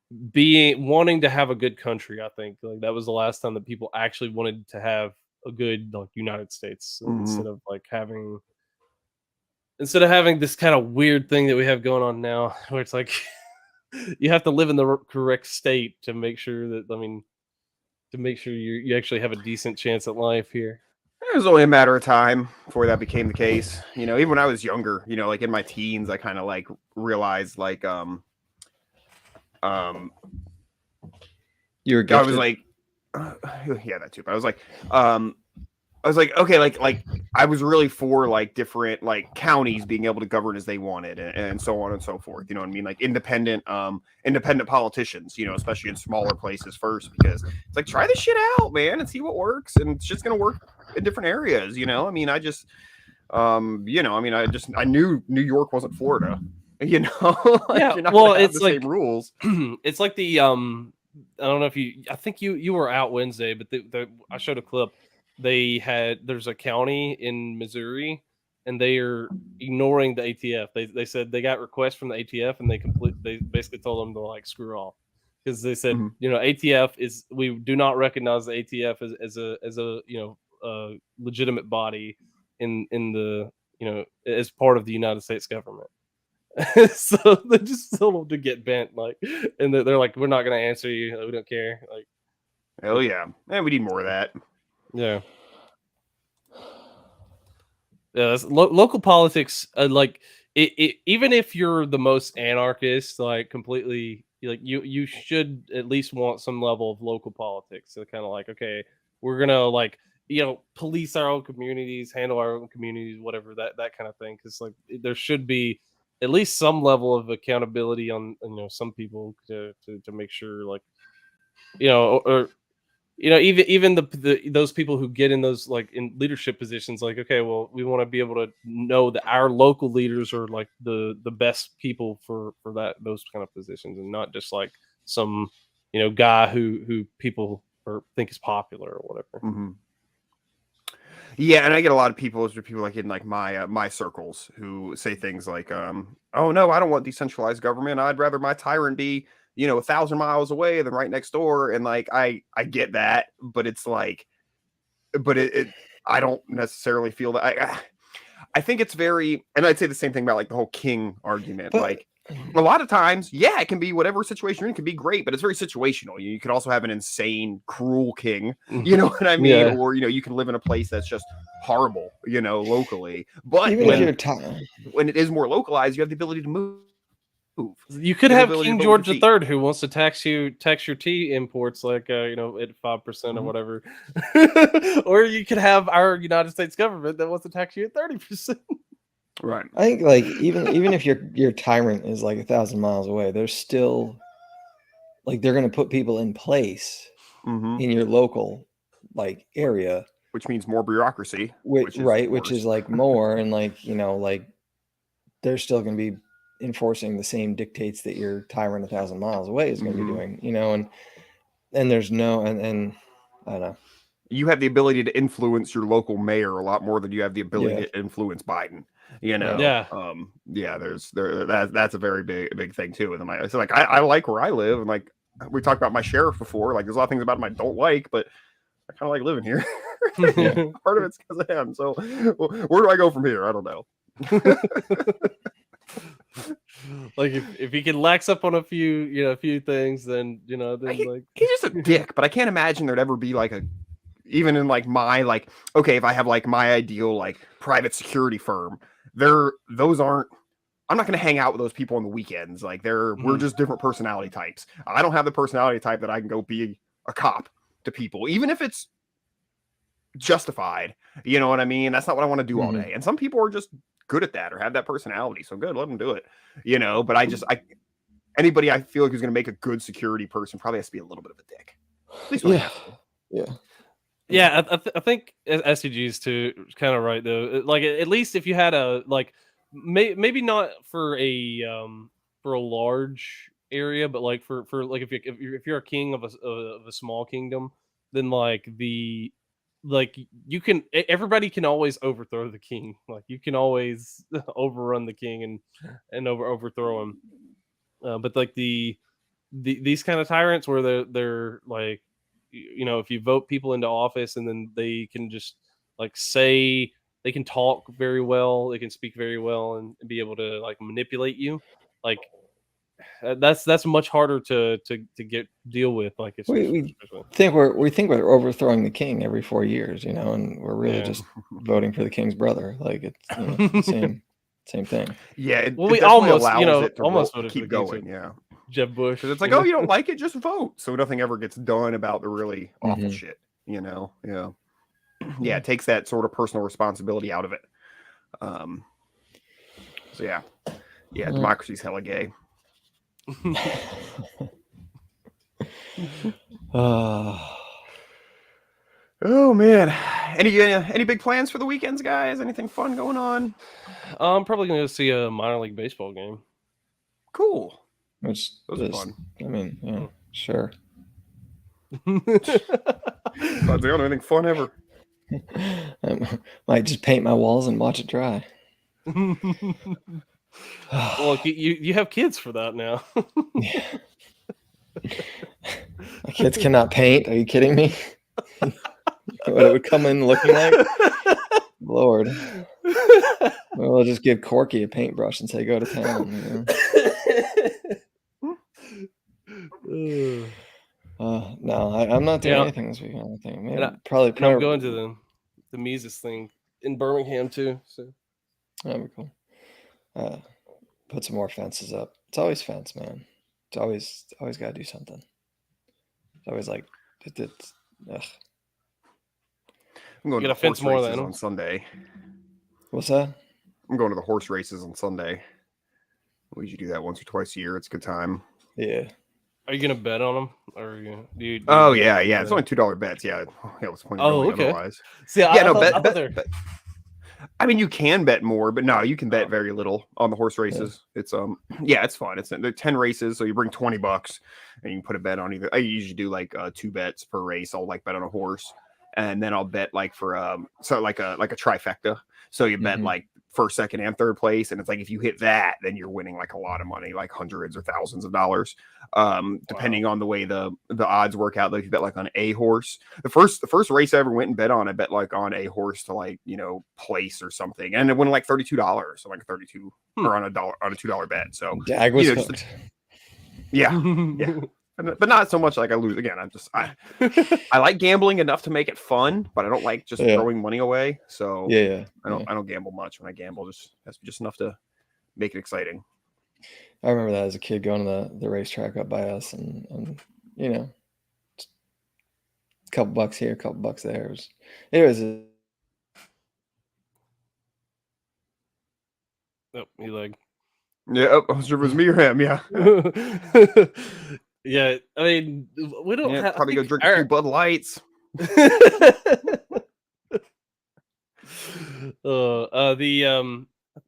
wanting to have a good country, I think like that was the last time that people actually wanted to have a good like United States instead of having this kind of weird thing that we have going on now, where it's like you have to live in the correct state to make sure that, you actually have a decent chance at life here. It was only a matter of time before that became the case. Even when I was younger, like in my teens, I kind of like realized like, you were I gifted. was like, yeah, that too. But I was like, okay, like I was really for like different like counties being able to govern as they wanted and so on and so forth. You know what I mean? Like independent politicians, especially in smaller places first, because it's like, try this shit out, man, and see what works. And it's just going to work in different areas. I mean, I just, I knew New York wasn't Florida, like, Yeah, you're not well, gonna have it's the like same rules. it's like the I don't know if I think you were out Wednesday, but I showed a clip. There's a county in Missouri, and they are ignoring the ATF. They said they got requests from the ATF, and they basically told them to like screw off, because they said ATF we do not recognize the ATF as a legitimate body in the as part of the United States government. So they just told them to get bent, like, and they're like, we're not going to answer you. We don't care. Like, hell yeah, man, we need more of that. Yeah. Yeah, local politics. Like it, even if you're the most anarchist, like completely, like you should at least want some level of local politics. So kind of like, okay, we're gonna like police our own communities, handle our own communities, whatever that kind of thing. Because like there should be at least some level of accountability on some people to make sure like or even those people who get in those like in leadership positions, like, okay, well, we want to be able to know that our local leaders are like the best people for those kind of positions, and not just like some guy who people think is popular or whatever. Mm-hmm. Yeah, and I get a lot of people like in like my circles who say things like, oh no, I don't want decentralized government. I'd rather my tyrant be 1,000 miles away than right next door. And like, I get that, but it's like, I don't necessarily feel that. I think it's very, and I'd say the same thing about like the whole king argument. But, like a lot of times, yeah, it can be whatever situation you're in, it can be great, but it's very situational. You could also have an insane, cruel king, you know what I mean? Yeah. Or, you can live in a place that's just horrible, locally. But Even if you're when it is more localized, you have the ability to move move. You could The have ability to King vote George with your III who wants to tax your tea imports like at 5% or whatever, or you could have our United States government that wants to tax you at 30%. Right. I think like even if your tyrant is like 1,000 miles away, there's still like they're going to put people in place in your local like area, which means more bureaucracy, which worse. is like more and like like they're still going to be enforcing the same dictates that your tyrant 1,000 miles away is going to be doing, and there's no and I don't know. You have the ability to influence your local mayor a lot more than you have the ability to influence Biden. That's a very big thing too. And it's like I like where I live, and like we talked about my sheriff before. Like there's a lot of things about him I don't like, but I kind of like living here. Part of it's because I am. So where do I go from here? I don't know. Like if he can lax up on a few things, then like he's just a dick. But I can't imagine there'd ever be like even in like my okay, if I have like my ideal like private security firm, those aren't. I'm not going to hang out with those people on the weekends. Like we're just different personality types. I don't have the personality type that I can go be a cop to people, even if it's justified. You know what I mean? That's not what I want to do all day. And some people are just good at that or have that personality. So good, let them do it. But anybody I feel like who's going to make a good security person probably has to be a little bit of a dick. At least Yeah, I think SCG's too kind of right though. Like at least if you had a like maybe not for a large area, but like for like if you're a king of a small kingdom, then everybody can always overthrow the king. Like you can always overrun the king and overthrow him. But like these kind of tyrants where they're like, if you vote people into office and then they can just like say they can talk very well, they can speak very well and be able to like manipulate you, like that's much harder to deal with. Like we think we're overthrowing the king every 4 years, and we're really just voting for the king's brother. Like it's the same thing. Yeah, we almost almost voted keep going. Yeah. Jeb Bush. Because it's like, oh, you don't like it, just vote. So nothing ever gets done about the really awful shit, Yeah. Yeah, it takes that sort of personal responsibility out of it. So yeah. Yeah, democracy's hella gay. Oh man. Any big plans for the weekends, guys? Anything fun going on? I'm probably gonna go see a minor league baseball game. Cool. Which those are fun. I mean, yeah, sure. That's the only thing fun ever. I might just paint my walls and watch it dry. Well, you have kids for that now. Yeah. My kids cannot paint. Are you kidding me? What it would come in looking like? Lord. We'll just give Corky a paintbrush and say, go to town. No, I'm not doing anything this weekend. I think maybe probably I'm going to the Mises thing in Birmingham too. So that'd be cool. Put some more fences up. It's always fence, man. It's always got to do something. It's always like it's. Ugh. I'm going to the horse races on Sunday. What's that? I'm going to the horse races on Sunday. We usually do that once or twice a year. It's a good time. Yeah. Are you gonna bet on them, or do you oh yeah. It's only $2 bets. Yeah. What's the point? Okay. Otherwise? See, bet. I mean, you can bet more, but no, you can bet very little on the horse races. Yeah. It's it's fun. They're 10 races, so you bring $20 and you can put a bet on either. I usually do like 2 bets per race. I'll like bet on a horse, and then I'll bet like for like a trifecta. So you bet like first, second, and third place, and it's like if you hit that, then you're winning like a lot of money, like hundreds or thousands of dollars, depending on the way the odds work out. Like if you bet like on a horse, the first race I ever went and bet on, I bet like on a horse to place or something, and it went like $32, so like 32 or on a $2 bet. So Dag was hooked. Yeah. But not so much like I lose again. I like gambling enough to make it fun, but I don't like just throwing money away. So I don't gamble much. When I gamble, just has to be just enough to make it exciting. I remember that as a kid going to the racetrack up by us, and you know, a couple bucks here, a couple bucks there. It was Oh, he like. Yeah, I was sure it was me or him. Yeah. Yeah, I mean, we don't Yeah, have, probably go drink a few Bud Lights.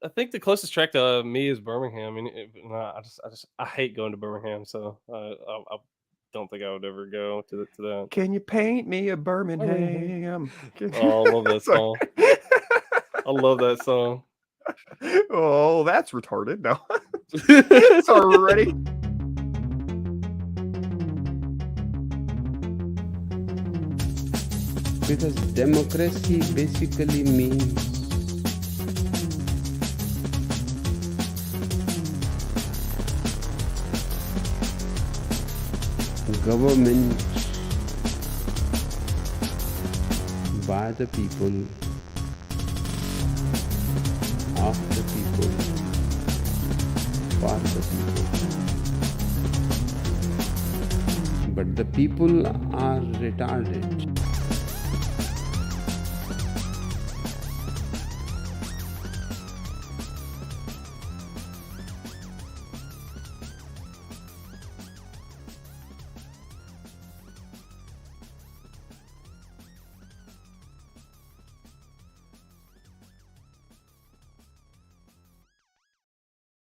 I think the closest track to me is Birmingham. I mean, I hate going to Birmingham, so I don't think I would ever go to that. Can you paint me a Birmingham? Oh, I love that song. I love that song. Oh, that's retarded. No. So we're ready. Because democracy basically means government by the people, of the people, for the people. But the people are retarded.